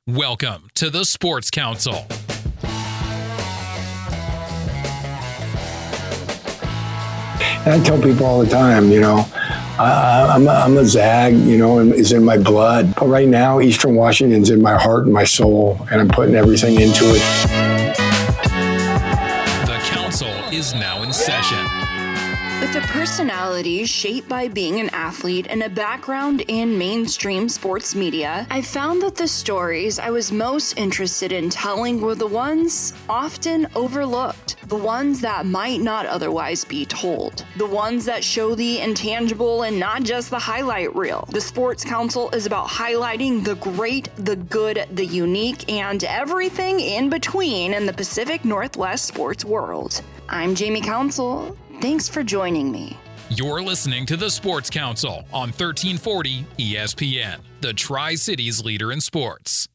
Welcome to the Sports Council. I tell people all the time, I'm a Zag, and it's in my blood. But right now, Eastern Washington's in my heart and my soul, and I'm putting everything into it. The council is now in session. With a personality shaped by being an athlete and a background in mainstream sports media, I found that the stories I was most interested in telling were the ones often overlooked, the ones that might not otherwise be told, the ones that show the intangible and not just the highlight reel. The Sports Council is about highlighting the great, the good, the unique, and everything in between in the Pacific Northwest sports world. I'm Jamie Council. Thanks for joining me. You're listening to the Sports Council on 1340 ESPN, the Tri-Cities leader in sports.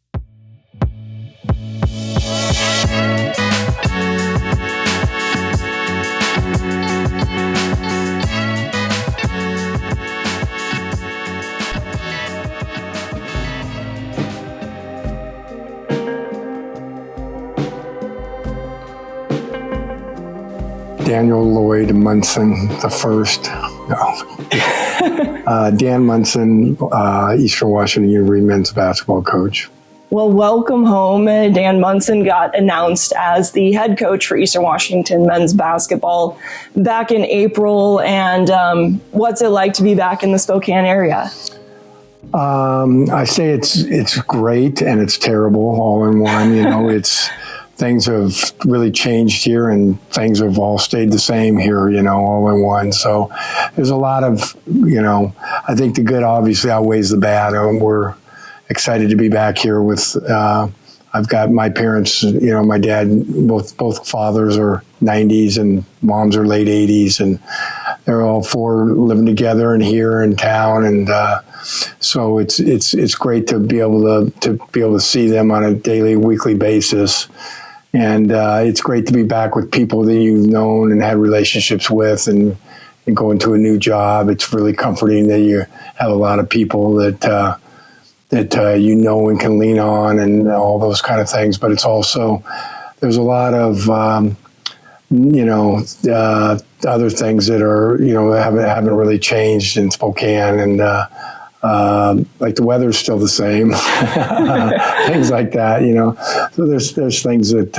Daniel Lloyd Monson the first. Dan Monson, Eastern Washington University men's basketball coach. Well, welcome home. Dan Monson got announced as the head coach for Eastern Washington men's basketball back in April. And what's it like to be back in the Spokane area? I say it's great and it's terrible all in one. Things have really changed here and things have all stayed the same here, all in one. So there's a lot of, I think the good obviously outweighs the bad. We're excited to be back here with, I've got my parents, my dad, both fathers are 90s and moms are late 80s, and they're all four living together and here in town. And so it's great to be able to see them on a daily, weekly basis. And it's great to be back with people that you've known and had relationships with, and go into a new job. It's really comforting that you have a lot of people that and can lean on and all those kind of things. But it's also, there's a lot of, other things that are, haven't really changed in Spokane. And, like the weather's still the same, things like that, So there's things that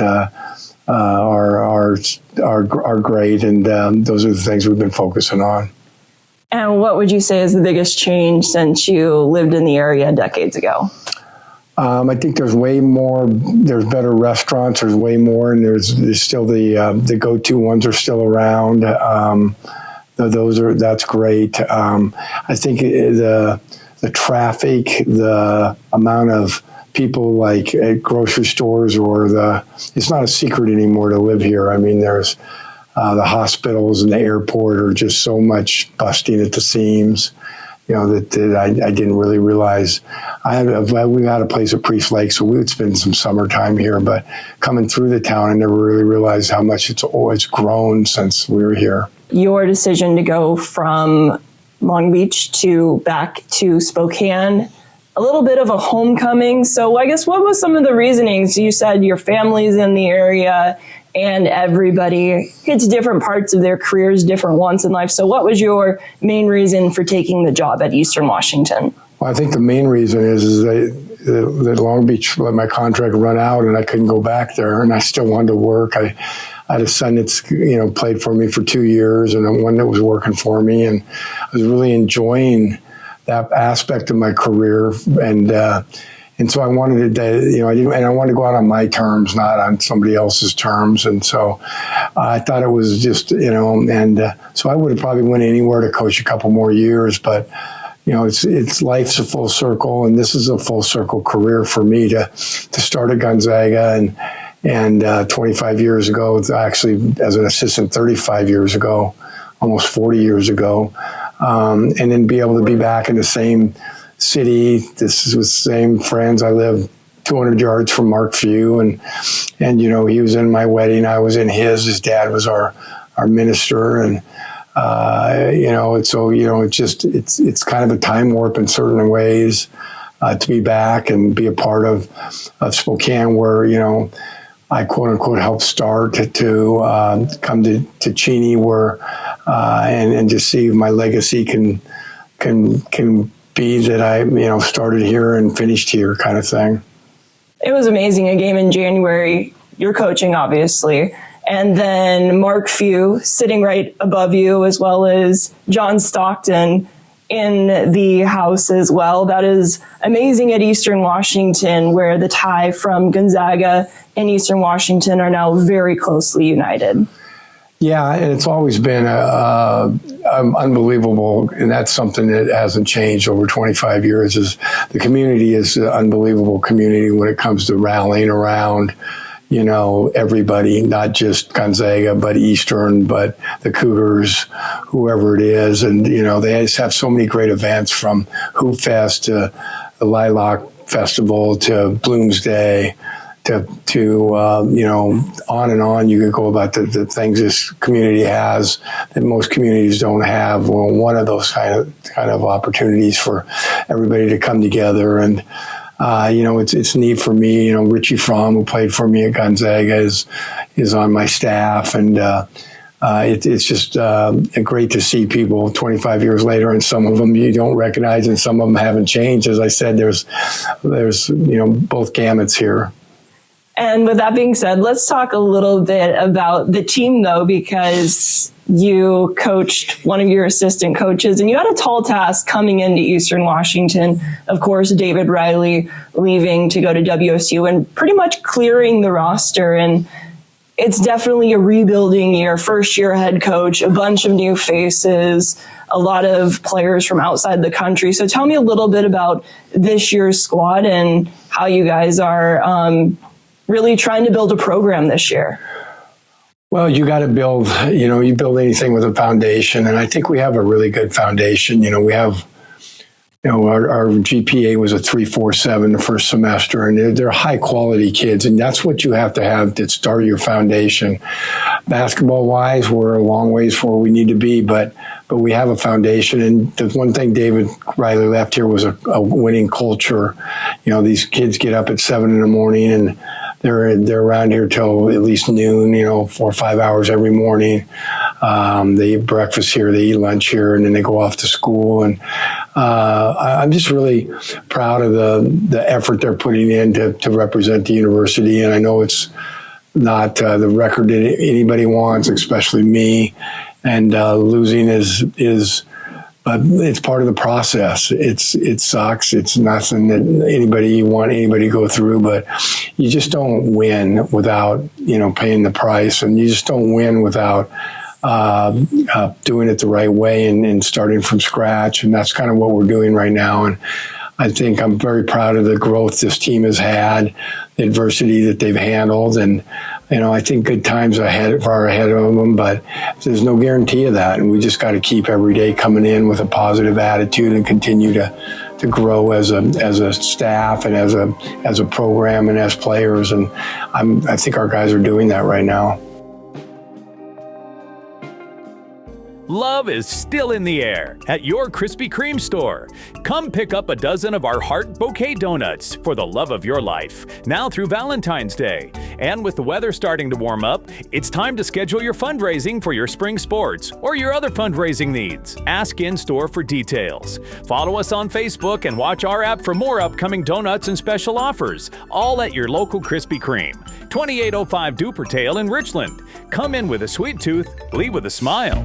are great, and those are the things we've been focusing on. And what would you say is the biggest change since you lived in the area decades ago? I think there's way more. There's better restaurants. There's way more, and there's still the go-to ones are still around. That's great. I think the traffic, the amount of people like at grocery stores, it's not a secret anymore to live here. I mean, there's the hospitals and the airport are just so much busting at the seams, that I didn't really realize. We had a place at Priest Lake, so we would spend some summertime here, but coming through the town, I never really realized how much it's grown since we were here. Your decision to go from Long Beach back to Spokane, a little bit of a homecoming. So I guess what was some of the reasonings? You said your family's in the area and everybody hits different parts of their careers, different wants in life. So what was your main reason for taking the job at Eastern Washington? Well, I think the main reason is that Long Beach let my contract run out and I couldn't go back there, and I still wanted to work. I had a son that's played for me for 2 years, and one that was working for me, and I was really enjoying that aspect of my career, and so I wanted to, I wanted to go out on my terms, not on somebody else's terms, and so I thought it was just, so I would have probably went anywhere to coach a couple more years, but it's life's a full circle, and this is a full circle career for me to start at Gonzaga and 25 years ago, actually as an assistant 35 years ago, almost 40 years ago, and then be able to be back in the same city. This is with the same friends. I live 200 yards from Mark Few, and he was in my wedding. I was in his. His dad was our minister, and and so it's kind of a time warp in certain ways. to be back and be a part of Spokane, where, I quote unquote helped start to come to Cheney, where and just see my legacy can be that I started here and finished here, kind of thing. It was amazing. A game in January, you're coaching, obviously, and then Mark Few sitting right above you, as well as John Stockton in the house as well. That is amazing at Eastern Washington, where the tie from Gonzaga and Eastern Washington are now very closely united. Yeah, and it's always been unbelievable, and that's something that hasn't changed over 25 years. Is the community is an unbelievable community when it comes to rallying around, everybody, not just Gonzaga, but Eastern, but the Cougars, whoever it is, and they just have so many great events, from Hoop Fest to the Lilac Festival to Bloomsday. To on and on you could go about the things this community has that most communities don't have. Well, one of those kind of opportunities for everybody to come together, and it's neat for me. Richie Fromm, who played for me at Gonzaga, is on my staff, and it's just great to see people 25 years later, and some of them you don't recognize, and some of them haven't changed. As I said, there's both gamuts here. And with that being said, let's talk a little bit about the team, though, because you coached one of your assistant coaches, and you had a tall task coming into Eastern Washington. Of course, David Riley leaving to go to WSU and pretty much clearing the roster. And it's definitely a rebuilding year. First year head coach, a bunch of new faces, a lot of players from outside the country. So tell me a little bit about this year's squad and how you guys are really trying to build a program this year. Well, you got to build, you build anything with a foundation. And I think we have a really good foundation. We have, our GPA was a 3.47 the first semester, and they're high quality kids. And that's what you have to start your foundation. Basketball wise, we're a long ways from where we need to be, but we have a foundation. And the one thing David Riley left here was a winning culture. These kids get up at 7 a.m. and they're around here till at least noon, 4 or 5 hours every morning. They eat breakfast here, they eat lunch here, and then they go off to school. And I'm just really proud of the effort they're putting in to represent the university. And I know it's not the record that anybody wants, especially me. And losing is but it's part of the process. It sucks. It's nothing that you want anybody to go through, but you just don't win without, paying the price, and you just don't win without doing it the right way and starting from scratch. And that's kind of what we're doing right now. And I think I'm very proud of the growth this team has had, the adversity that they've handled, and I think good times far ahead of them, but there's no guarantee of that. And we just got to keep every day coming in with a positive attitude and continue to grow as a staff and as a program and as players. And I think our guys are doing that right now. Love is still in the air at your Krispy Kreme store. Come pick up a dozen of our Heart Bouquet donuts for the love of your life, now through Valentine's Day. And with the weather starting to warm up, it's time to schedule your fundraising for your spring sports or your other fundraising needs. Ask in-store for details. Follow us on Facebook and watch our app for more upcoming donuts and special offers, all at your local Krispy Kreme. 2805 Dupertale in Richland. Come in with a sweet tooth, leave with a smile.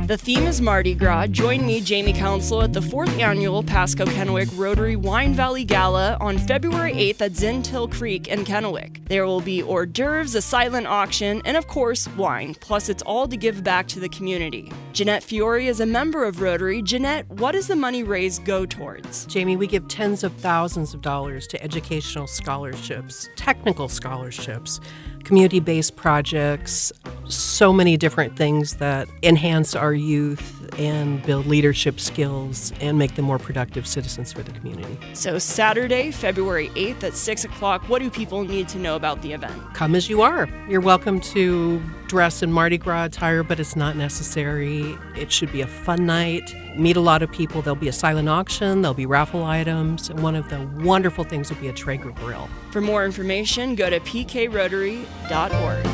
The theme is Mardi Gras. Join me, Jamie Council, at the 4th Annual Pasco-Kennewick Rotary Wine Valley Gala on February 8th at Zintill Creek in Kennewick. There will be hors d'oeuvres, a silent auction, and of course, wine. Plus, it's all to give back to the community. Jeanette Fiore is a member of Rotary. Jeanette, what does the money raised go towards? Jamie, we give tens of thousands of dollars to educational scholarships, technical scholarships, community-based projects, so many different things that enhance our youth and build leadership skills and make them more productive citizens for the community. So Saturday, February 8th at 6 o'clock, what do people need to know about the event? Come as you are. You're welcome to dress in Mardi Gras attire, but it's not necessary. It should be a fun night. Meet a lot of people. There'll be a silent auction, there'll be raffle items, and one of the wonderful things will be a Traeger grill. For more information, go to pkrotary.org.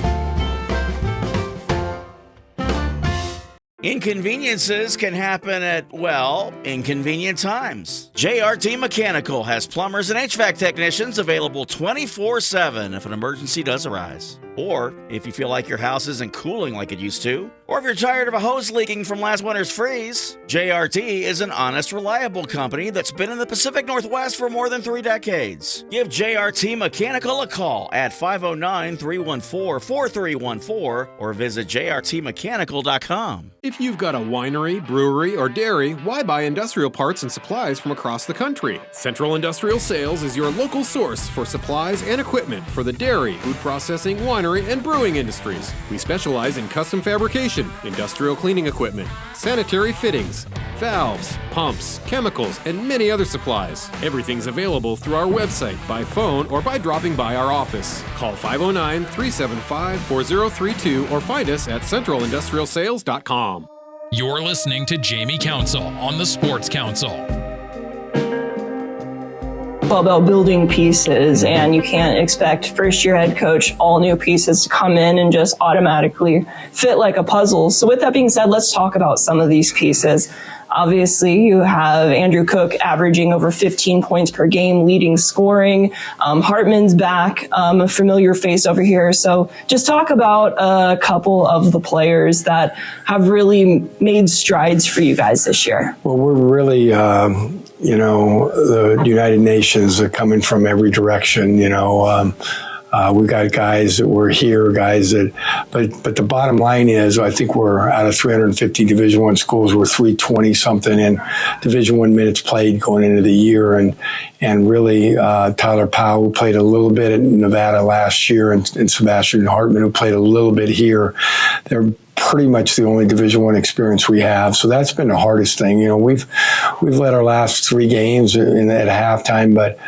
Inconveniences can happen at, well, inconvenient times. JRT Mechanical has plumbers and HVAC technicians available 24/7 if an emergency does arise. Or if you feel like your house isn't cooling like it used to, or if you're tired of a hose leaking from last winter's freeze, JRT is an honest, reliable company that's been in the Pacific Northwest for more than 3 decades. Give JRT Mechanical a call at 509-314-4314 or visit jrtmechanical.com. If you've got a winery, brewery, or dairy, why buy industrial parts and supplies from across the country? Central Industrial Sales is your local source for supplies and equipment for the dairy, food processing, winery, and brewing industries. We specialize in custom fabrication, industrial cleaning equipment, sanitary fittings, valves, pumps, chemicals, and many other supplies. Everything's available through our website, by phone, or by dropping by our office. Call 509-375-4032 or find us at centralindustrialsales.com. You're listening to Jamie Council on the Sports Council. About building pieces, and you can't expect first-year head coach all new pieces to come in and just automatically fit like a puzzle. So with that being said, let's talk about some of these pieces. Obviously, you have Andrew Cook averaging over 15 points per game, leading scoring. Hartman's back, a familiar face over here. So just talk about a couple of the players that have really made strides for you guys this year. Well, we're really, the United Nations are coming from every direction, we got guys that were here, but the bottom line is, I think we're out of 350 Division I schools, we're 320 something in Division I minutes played going into the year, and really Tyler Powell, who played a little bit at Nevada last year, and Sebastian Hartman, who played a little bit here. They're pretty much the only Division I experience we have, so that's been the hardest thing. We've led our last 3 games at halftime, but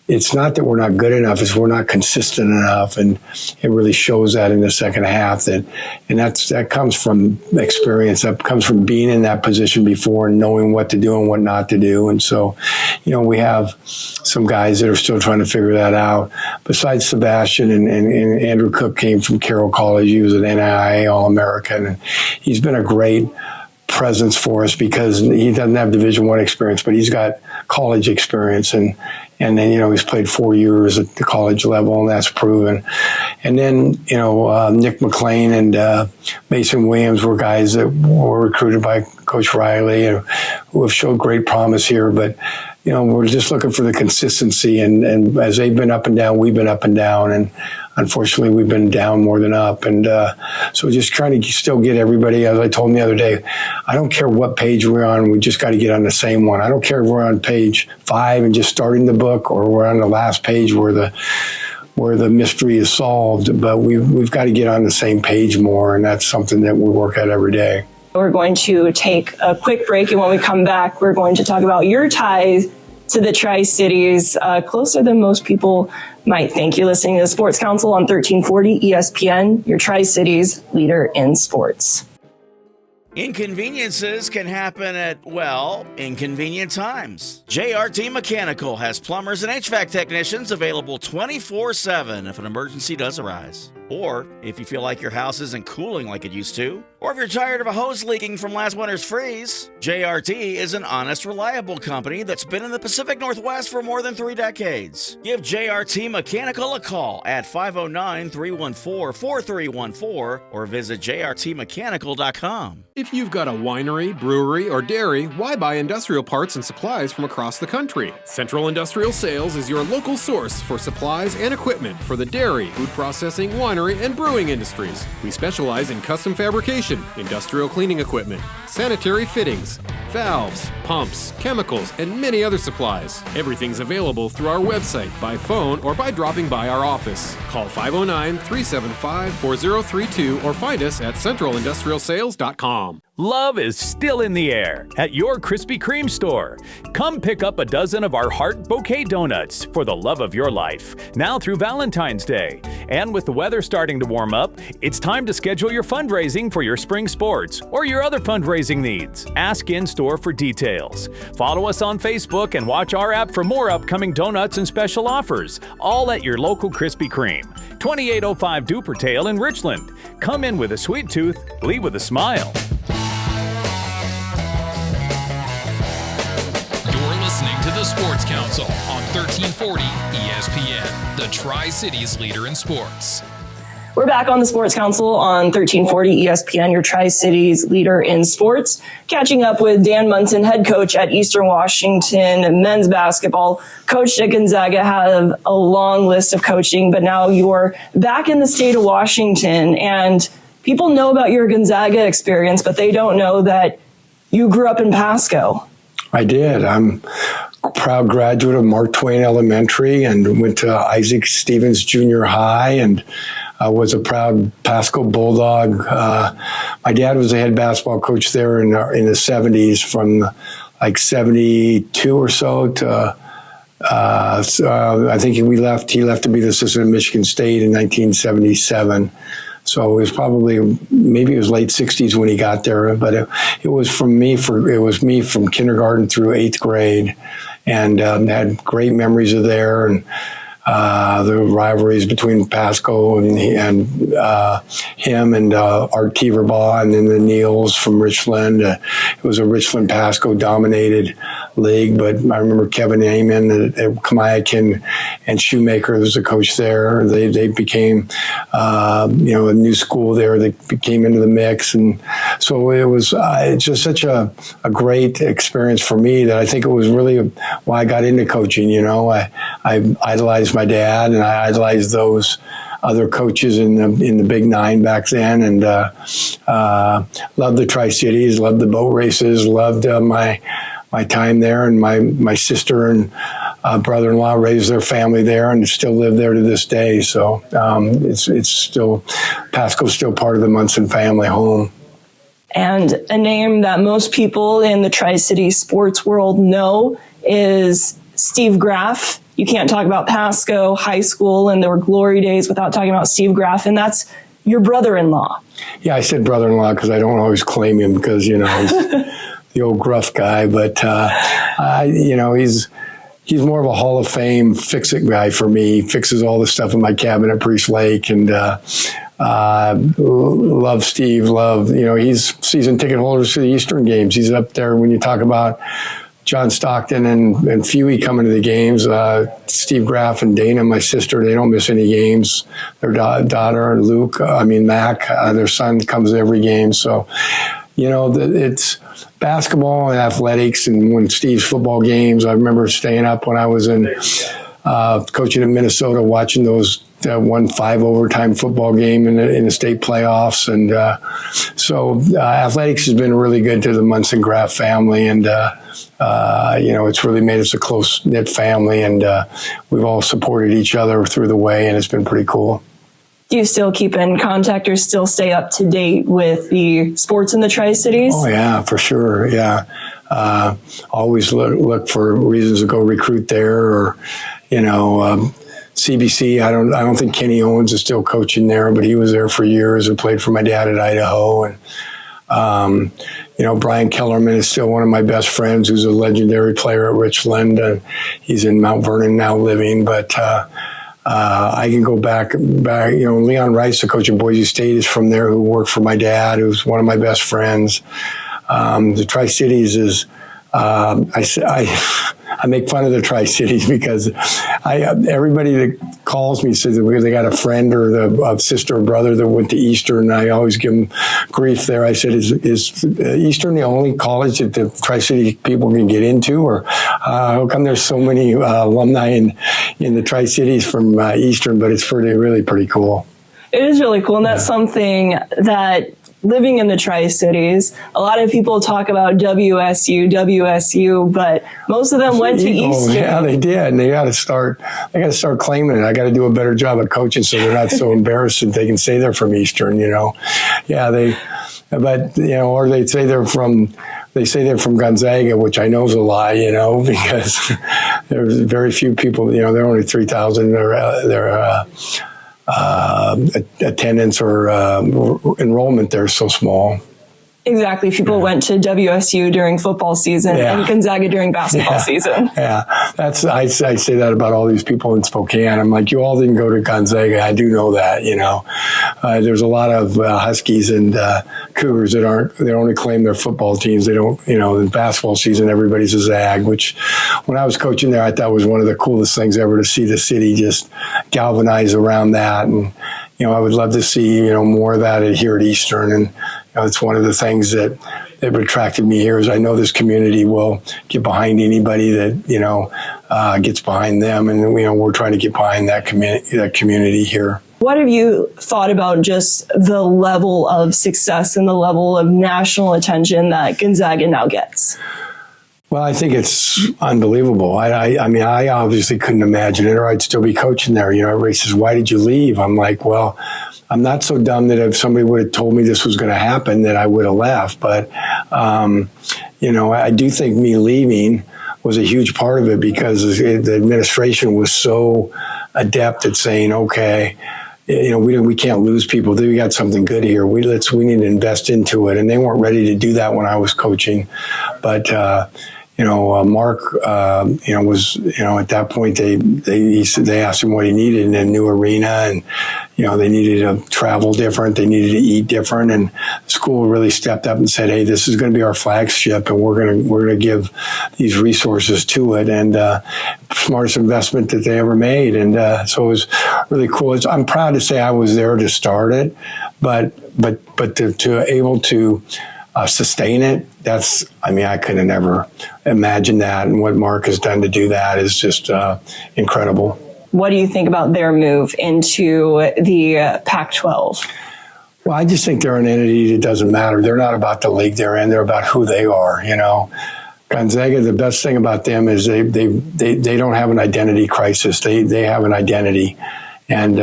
it's not that we're not good enough, it's we're not consistent enough, and it really shows that in the second half. That comes from experience, that comes from being in that position before and knowing what to do and what not to do. And so, we have some guys that are still trying to figure that out. Besides Sebastian and Andrew Cook came from Carroll College, he was an NCAA All-American, and he's been a great presence for us because he doesn't have Division I experience, but he's got college experience, and then, he's played 4 years at the college level, and that's proven. And then, Nick McLean and Mason Williams were guys that were recruited by Coach Riley and who have showed great promise here. But, we're just looking for the consistency. And as they've been up and down, we've been up and down. And unfortunately, we've been down more than up. And so just trying to still get everybody, as I told them the other day, I don't care what page we're on, we just got to get on the same one. I don't care if we're on page 5 and just starting the book, or we're on the last page where the mystery is solved, but we've got to get on the same page more, and that's something that we work at every day. We're going to take a quick break, and when we come back, we're going to talk about your ties to the Tri-Cities, closer than most people might think. You're listening to the Sports Council on 1340 ESPN, your Tri-Cities leader in sports. Inconveniences can happen at, well, inconvenient times. JRT Mechanical has plumbers and HVAC technicians available 24/7 if an emergency does arise. Or if you feel like your house isn't cooling like it used to, or if you're tired of a hose leaking from last winter's freeze, JRT is an honest, reliable company that's been in the Pacific Northwest for more than 3 decades. Give JRT Mechanical a call at 509-314-4314 or visit jrtmechanical.com. If you've got a winery, brewery, or dairy, why buy industrial parts and supplies from across the country? Central Industrial Sales is your local source for supplies and equipment for the dairy, food processing, winery, winery, and brewing industries. We specialize in custom fabrication, industrial cleaning equipment, sanitary fittings, valves, pumps, chemicals, and many other supplies. Everything's available through our website, by phone, or by dropping by our office. Call 509-375-4032 or find us at centralindustrialsales.com. Love is still in the air at your Krispy Kreme store. Come pick up a dozen of our Heart Bouquet donuts for the love of your life, now through Valentine's Day. And with the weather starting to warm up, it's time to schedule your fundraising for your spring sports or your other fundraising needs. Ask in-store for details. Follow us on Facebook and watch our app for more upcoming donuts and special offers, all at your local Krispy Kreme. 2805 Dupertale in Richland. Come in with a sweet tooth, leave with a smile. Listening to the Sports Council on 1340 ESPN, the Tri-Cities leader in sports. We're back on the Sports Council on 1340 ESPN, your Tri-Cities leader in sports. Catching up with Dan Monson, head coach at Eastern Washington men's basketball. Coached at Gonzaga, have a long list of coaching, but now you're back in the state of Washington. And people know about your Gonzaga experience, but they don't know that you grew up in Pasco. I did. I'm a proud graduate of Mark Twain Elementary and went to Isaac Stevens Junior High and was a proud Pasco Bulldog. My dad was the head basketball coach there in the 70s from like 72 or so to I think he left to be the assistant at Michigan State in 1977. So it was maybe it was late 60s when he got there, but it was me from kindergarten through 8th grade, and had great memories of there and the rivalries between Pasco and him and Art Teverbaugh, and then the Neals from Richland. It was a Richland Pasco dominated league, but I remember Kevin Amon at Kamiakin and Shoemaker was the coach there. They became a new school there. They came into the mix, and so it was just such a great experience for me that I think it was really why I got into coaching. I idolized my dad, and I idolized those other coaches in the Big Nine back then, and loved the Tri-Cities, loved the boat races, loved my time there, and my sister and brother-in-law raised their family there and still live there to this day. So it's still, Pasco's still part of the Monson family home. And a name that most people in the Tri-City sports world know is Steve Graff. You can't talk about Pasco High School and their glory days without talking about Steve Graff, and that's your brother-in-law. Yeah, I said brother-in-law because I don't always claim him because, he's the old gruff guy, but he's more of a Hall of Fame fix-it guy for me. He fixes all the stuff in my cabin at Priest Lake, and love Steve. He's season ticket holders for the Eastern games. He's up there when you talk about John Stockton and Fewy coming to the games. Steve Graff and Dana, my sister, they don't miss any games. Their daughter, Mac, their son comes to every game. So, it's basketball and athletics. And when Steve's football games, I remember staying up when I was in coaching in Minnesota, watching those 1-5 overtime football game in the state playoffs. And so athletics has been really good to the Monson Graff family. And, it's really made us a close-knit family. And we've all supported each other through the way, and it's been pretty cool. Do you still keep in contact or still stay up to date with the sports in the Tri-Cities? Oh, yeah, for sure. Yeah. Always look for reasons to go recruit there, or, CBC. I don't think Kenny Owens is still coaching there, but he was there for years and played for my dad at Idaho. And, Brian Kellerman is still one of my best friends, who's a legendary player at Richland. And he's in Mount Vernon now living, but, I can go back, Leon Rice, the coach at Boise State, is from there, who worked for my dad, who's one of my best friends. The Tri-Cities is, I make fun of the Tri-Cities because everybody that calls me says that they got a friend or a sister or brother that went to Eastern. I always give them grief there. I said, is Eastern the only college that the Tri-City people can get into? Or how come there's so many alumni in the Tri-Cities from Eastern? But it's really pretty cool. It is really cool. And that's something that living in the Tri-Cities, a lot of people talk about WSU, but most of them went to Eastern. Yeah, they did. And they got to start claiming it. I got to do a better job of coaching so they're not so embarrassed that they can say they're from Eastern, Yeah, or they say they're from Gonzaga, which I know is a lie, because there's very few people, there are only 3,000. Their attendance or enrollment there is so small. Exactly. People went to WSU during football season and Gonzaga during basketball season. Yeah, I say that about all these people in Spokane. I'm like, you all didn't go to Gonzaga. I do know that. There's a lot of Huskies and Cougars that they only claim their football teams. They don't. In basketball season, everybody's a Zag. Which, when I was coaching there, I thought was one of the coolest things ever to see the city just galvanize around that. And I would love to see more of that here at Eastern. And it's one of the things that attracted me here is I know this community will get behind anybody that gets behind them, and we're trying to get behind that community here. What have you thought about just the level of success and the level of national attention that Gonzaga now gets? Well, I think it's unbelievable. I mean, I obviously couldn't imagine it, or I'd still be coaching there. Everybody says, "Why did you leave?" I'm like, well, I'm not so dumb that if somebody would have told me this was going to happen, that I would have left. But, I do think me leaving was a huge part of it because the administration was so adept at saying, okay, we can't lose people. We got something good here. We need to invest into it. And they weren't ready to do that when I was coaching. But, Mark, was, at that point, they asked him what he needed in a new arena, and, they needed to travel different. They needed to eat different. And the school really stepped up and said, hey, this is going to be our flagship, and we're going to give these resources to it. And smartest investment that they ever made. And so it was really cool. I'm proud to say I was there to start it, but to able to sustain it, I could have never imagined that. And what Mark has done to do that is just incredible. What do you think about their move into the Pac-12? Well, I just think they're an entity that doesn't matter. They're not about the league they're in. They're about who they are, Gonzaga, the best thing about them is they don't have an identity crisis. They have an identity. And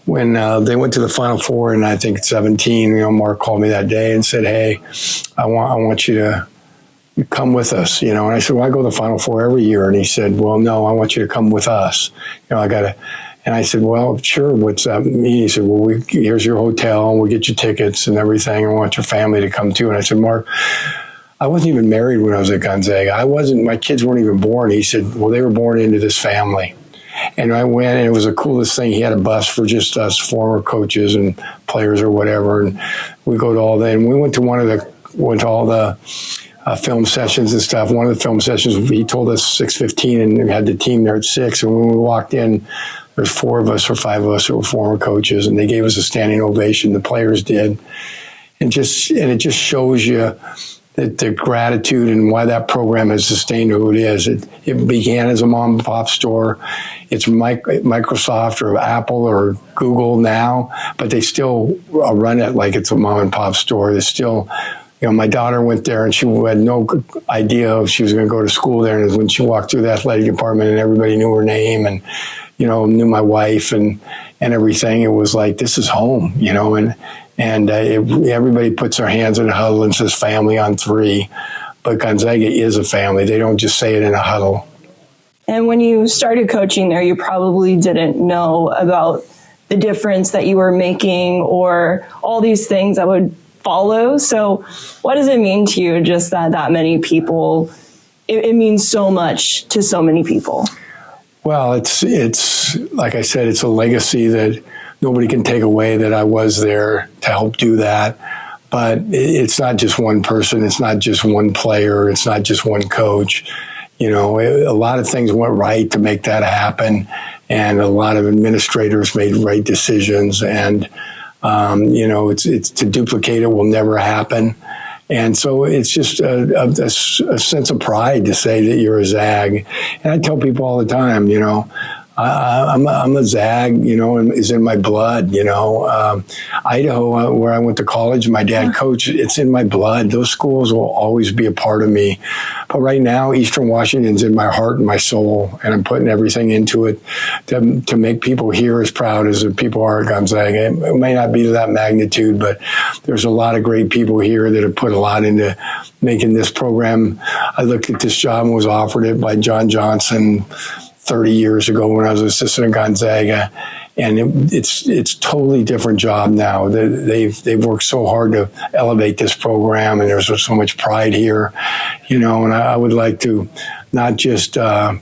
when they went to the Final Four in, I think, 2017, Mark called me that day and said, hey, I want you to come with us, And I said, well, I go to the Final Four every year. And he said, well, no, I want you to come with us. I got to. And I said, well, sure, what's that mean? He said, well, here's your hotel, and we'll get you tickets and everything. I want your family to come too. And I said, Mark, I wasn't even married when I was at Gonzaga. My kids weren't even born. He said, well, they were born into this family. And I went, and it was the coolest thing. He had a bus for just us former coaches and players or whatever. And we go to all that. And we went to all the film sessions and stuff. One of the film sessions, he told us 6:15, and we had the team there at 6. And when we walked in, there's 4 of us or 5 of us that were former coaches, and they gave us a standing ovation. The players did. And it just shows you that the gratitude and why that program has sustained who it is. It began as a mom and pop store. It's Microsoft or Apple or Google now, but they still run it like it's a mom and pop store. There's still, my daughter went there and she had no idea if she was going to go to school there. And when she walked through the athletic department and everybody knew her name and, knew my wife and everything, it was like, this is home, and everybody puts their hands in a huddle and says family on 3, but Gonzaga is a family. They don't just say it in a huddle. And when you started coaching there, you probably didn't know about the difference that you were making or all these things that would follow. So what does it mean to you just that many people, it means so much to so many people? Well, it's like I said, it's a legacy that nobody can take away, that I was there to help do that. But it's not just one person. It's not just one player. It's not just one coach. A lot of things went right to make that happen. And a lot of administrators made right decisions. And, it's to duplicate it will never happen. And so it's just a sense of pride to say that you're a Zag. And I tell people all the time, I'm a Zag, and is in my blood, Idaho, where I went to college, my dad coached, it's in my blood. Those schools will always be a part of me. But right now, Eastern Washington's in my heart and my soul, and I'm putting everything into it to make people here as proud as the people are at Gonzaga. It may not be to that magnitude, but there's a lot of great people here that have put a lot into making this program. I looked at this job and was offered it by John Johnson 30 years ago when I was assistant at Gonzaga, and it's totally different job now. They've worked so hard to elevate this program, and there's so much pride here, and I would like to not just continue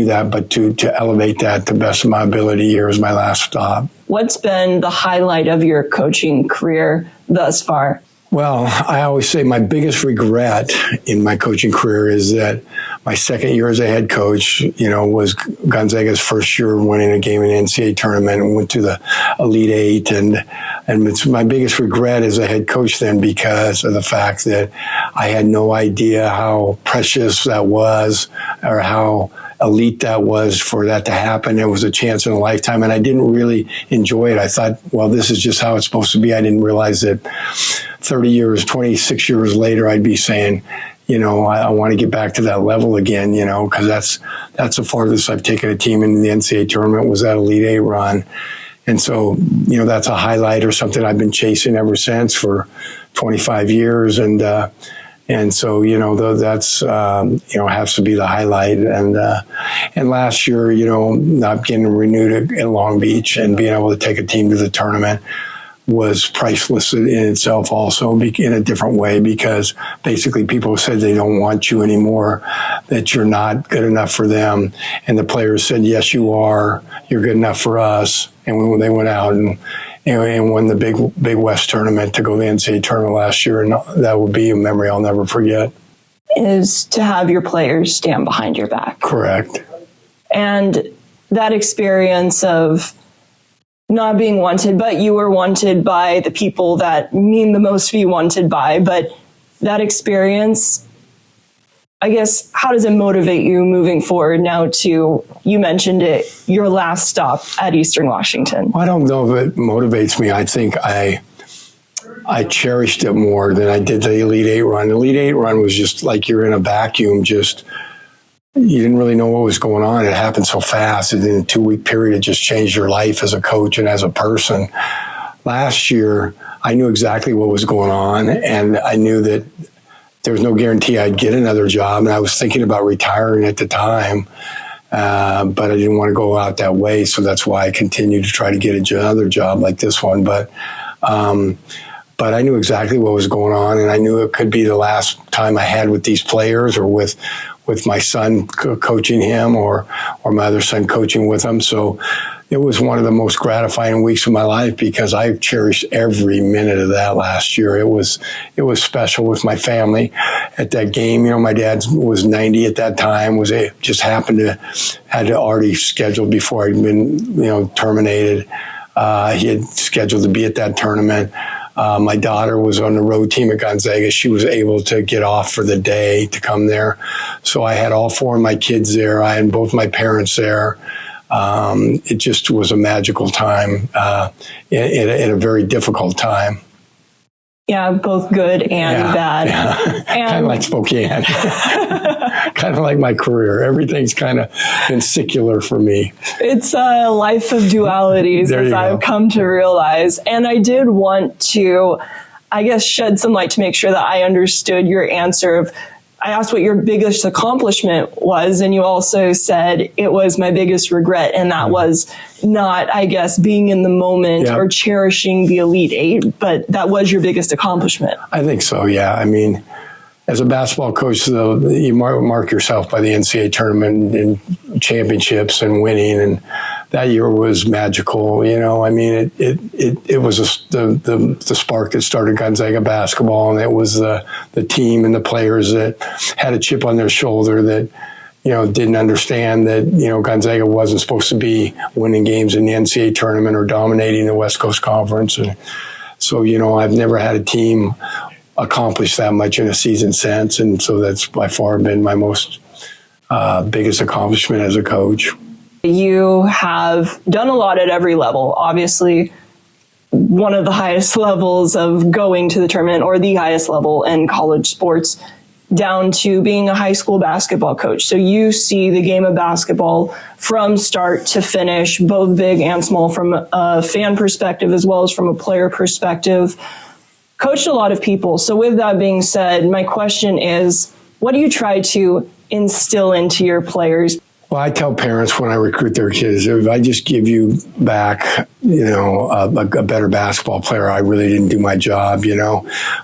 that, but to elevate that to the best of my ability here as my last stop. What's been the highlight of your coaching career thus far? Well, I always say my biggest regret in my coaching career is that my second year as a head coach, was Gonzaga's first year winning a game in the NCAA Tournament and went to the Elite Eight. And it's my biggest regret as a head coach then because of the fact that I had no idea how precious that was or how elite that was for that to happen. It was a chance in a lifetime, and I didn't really enjoy it. I thought, well, this is just how it's supposed to be. I didn't realize that 26 years later, I'd be saying, I want to get back to that level again, because that's the farthest I've taken a team in the NCAA tournament was that Elite Eight run. And so, that's a highlight or something I've been chasing ever since for 25 years. And so, that's, has to be the highlight. And last year, not getting renewed at Long Beach and being able to take a team to the tournament was priceless in itself also in a different way, because basically people said they don't want you anymore, that you're not good enough for them. And the players said, yes, you are. You're good enough for us. And when they went out and won the Big West tournament to go to the NCAA tournament last year, and that will be a memory I'll never forget. Is to have your players stand behind your back. Correct. And that experience of not being wanted, but you were wanted by the people that mean the most to be wanted by. But that experience, I guess, how does it motivate you moving forward now to, you mentioned it, your last stop at Eastern Washington? Well, I don't know if it motivates me. I think I cherished it more than I did the Elite Eight run. The Elite Eight run was just like you're in a vacuum, you didn't really know what was going on. It happened so fast. And in a 2-week period, it just changed your life as a coach and as a person. Last year, I knew exactly what was going on, and I knew that there was no guarantee I'd get another job. And I was thinking about retiring at the time, but I didn't want to go out that way. So that's why I continued to try to get another job like this one. But I knew exactly what was going on, and I knew it could be the last time I had with these players or with my son coaching him or my other son coaching with him. So it was one of the most gratifying weeks of my life because I cherished every minute of that last year. It was special with my family at that game. My dad was 90 at that time, had already scheduled before I'd been, terminated. He had scheduled to be at that tournament. My daughter was on the road team at Gonzaga. She was able to get off for the day to come there. So I had all 4 of my kids there. I had both my parents there. It just was a magical time, in a very difficult time. Yeah, both good and bad. Yeah. Kind of like Spokane. Kind of like my career. Everything's kind of been secular for me. It's a life of dualities, as I've come to realize. And I did want to, I guess, shed some light to make sure that I understood your answer of, I asked what your biggest accomplishment was, and you also said it was my biggest regret, and that was not, I guess, being in the moment or cherishing the Elite Eight, but that was your biggest accomplishment. I think so, yeah. I mean, as a basketball coach, though, you mark yourself by the NCAA tournament and championships and winning, and that year was magical. I mean, it was the spark that started Gonzaga basketball, and it was the team and the players that had a chip on their shoulder that didn't understand that Gonzaga wasn't supposed to be winning games in the NCAA tournament or dominating the West Coast Conference, and so I've never had a team accomplish that much in a season since, and so that's by far been my most biggest accomplishment as a coach. You have done a lot at every level. Obviously, one of the highest levels of going to the tournament, or the highest level in college sports, down to being a high school basketball coach. So you see the game of basketball from start to finish, both big and small, from a fan perspective as well as from a player perspective. Coached a lot of people. So with that being said, my question is, what do you try to instill into your players? Well, I tell parents when I recruit their kids, if I just give you back, a better basketball player, I really didn't do my job.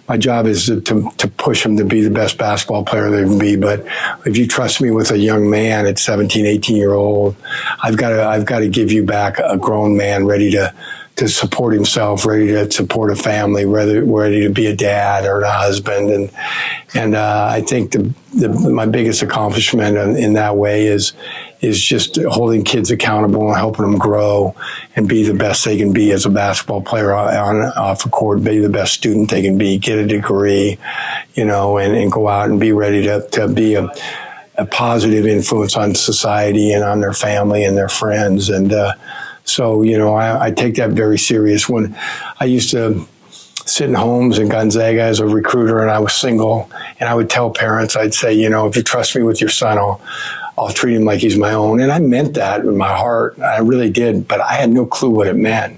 My job is to push them to be the best basketball player they can be. But if you trust me with a young man at 17, 18-year-old, I've got to give you back a grown man ready to support himself, ready to support a family, ready to be a dad or a husband. And I think my biggest accomplishment in that way is just holding kids accountable and helping them grow and be the best they can be as a basketball player off the court, be the best student they can be, get a degree, and go out and be ready to be a positive influence on society and on their family and their friends. And so, I take that very serious. When I used to sit in homes in Gonzaga as a recruiter and I was single, and I would tell parents, I'd say, if you trust me with your son, I'll treat him like he's my own. And I meant that in my heart. I really did, but I had no clue what it meant.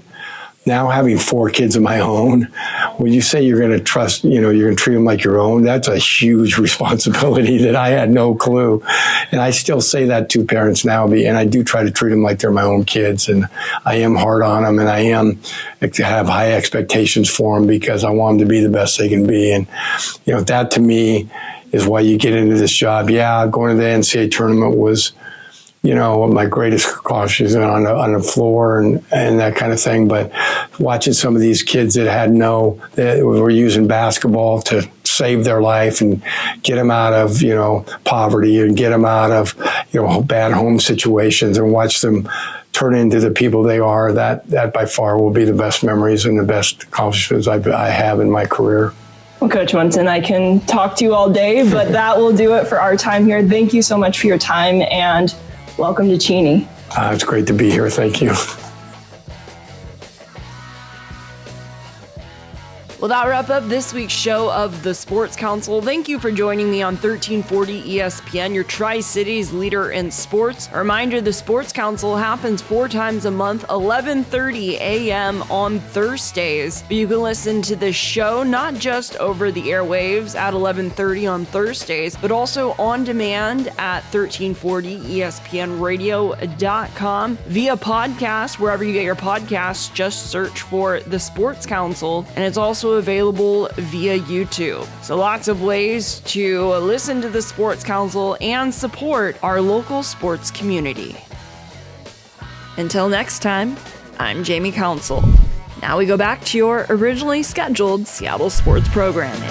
Now, having 4 kids of my own, when you say you're going to trust, you're going to treat them like your own, that's a huge responsibility that I had no clue. And I still say that to parents now, and I do try to treat them like they're my own kids. And I am hard on them, and I have high expectations for them because I want them to be the best they can be. And, that to me is why you get into this job. Yeah, going to the NCAA tournament was, my greatest accomplishment on the floor and that kind of thing. But watching some of these kids that were using basketball to save their life and get them out of, poverty and get them out of, bad home situations, and watch them turn into the people they are, that by far will be the best memories and the best accomplishments I have in my career. Well, Coach Monson, I can talk to you all day, but that will do it for our time here. Thank you so much for your time, and welcome to Cheney. It's great to be here. Thank you. Well, that wrap up this week's show of the Sports Council. Thank you for joining me on 1340 ESPN, your Tri-Cities leader in sports. A reminder, the Sports Council happens 4 times a month, 11:30 a.m. on Thursdays. You can listen to the show not just over the airwaves at 11:30 on Thursdays, but also on demand at 1340ESPNradio.com via podcast. Wherever you get your podcasts, just search for the Sports Council, and it's also available via YouTube. So lots of ways to listen to the Sports Council and support our local sports community. Until next time, I'm Jamie Council. Now we go back to your originally scheduled Seattle sports programming.